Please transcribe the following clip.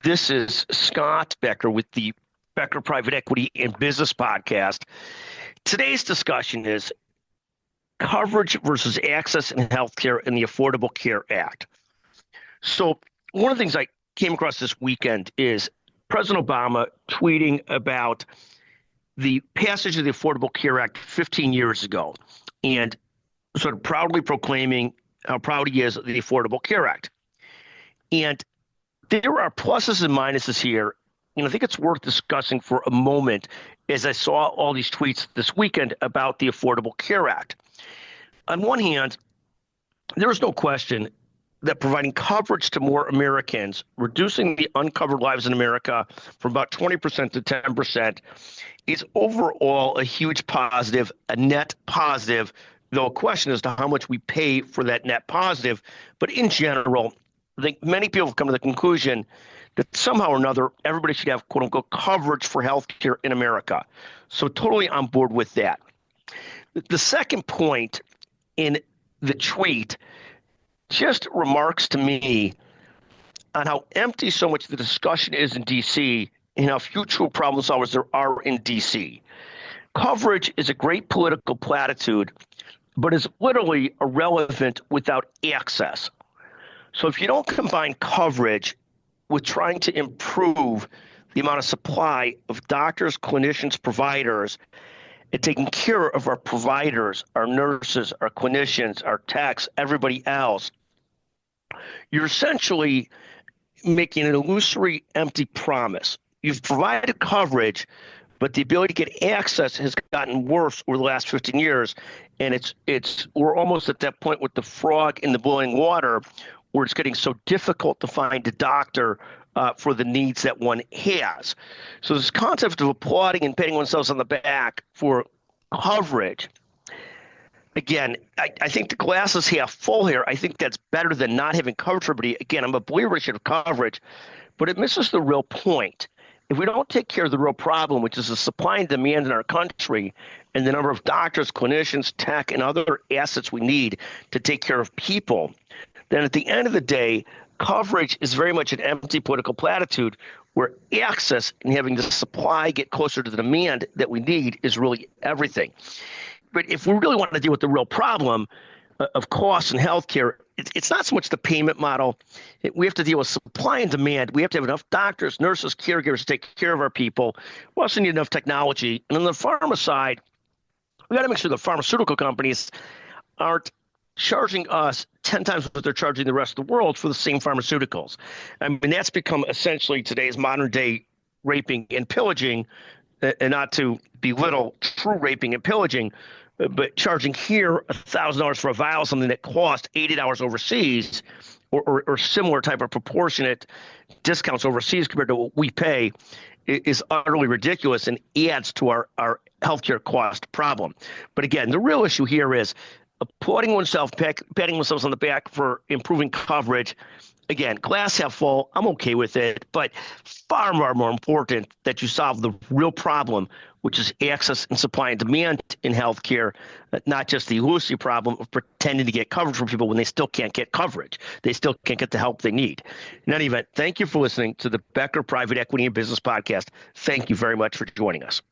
This is Scott Becker with the Becker Private Equity and Business Podcast. Today's discussion is coverage versus access in healthcare and the Affordable Care Act. So one of the things I came across this weekend is President Obama tweeting about the passage of the Affordable Care Act 15 years ago and sort of proudly proclaiming how proud he is of the Affordable Care Act. And there are pluses and minuses here, and I think it's worth discussing for a moment as I saw all these tweets this weekend about the Affordable Care Act. On one hand, there is no question that providing coverage to more Americans, reducing the uncovered lives in America from about 20% to 10%, is overall a huge positive, a net positive, though a question as to how much we pay for that net positive. But in general, I think many people have come to the conclusion that somehow or another, everybody should have, quote unquote, coverage for healthcare in America. So totally on board with that. The second point in the tweet just remarks to me on how empty so much of the discussion is in D.C. and how few true problem solvers there are in D.C. Coverage is a great political platitude, but is literally irrelevant without access. So if you don't combine coverage with trying to improve the amount of supply of doctors, clinicians, providers, and taking care of our providers, our nurses, our clinicians, our techs, everybody else, you're essentially making an illusory, empty promise. You've provided coverage, but the ability to get access has gotten worse over the last 15 years. And we're almost at that point with the frog in the boiling water, where it's getting so difficult to find a doctor for the needs that one has. So this concept of applauding and patting oneself on the back for coverage, again, I think the glass is half full here. I think that's better than not having coverage for everybody. Again, I'm a believer we should have coverage, but it misses the real point. If we don't take care of the real problem, which is the supply and demand in our country and the number of doctors, clinicians, tech, and other assets we need to take care of people, then at the end of the day, coverage is very much an empty political platitude where access and having the supply get closer to the demand that we need is really everything. But if we really want to deal with the real problem of costs in healthcare, it's not so much the payment model. We have to deal with supply and demand. We have to have enough doctors, nurses, caregivers to take care of our people. We also need enough technology. And on the pharma side, we got to make sure the pharmaceutical companies aren't charging us 10 times what they're charging the rest of the world for the same pharmaceuticals. I mean, that's become essentially today's modern day raping and pillaging, and not to belittle true raping and pillaging, but charging here $1,000 for a vial, something that cost $80 overseas, or similar type of proportionate discounts overseas compared to what we pay, is utterly ridiculous and adds to our healthcare cost problem. But again, the real issue here is applauding oneself, patting themselves on the back for improving coverage. Again, glass half full, I'm okay with it, but far more important that you solve the real problem, which is access and supply and demand in healthcare, not just the elusive problem of pretending to get coverage from people when they still can't get coverage. They still can't get the help they need. In any event, thank you for listening to the Becker Private Equity and Business Podcast. Thank you very much for joining us.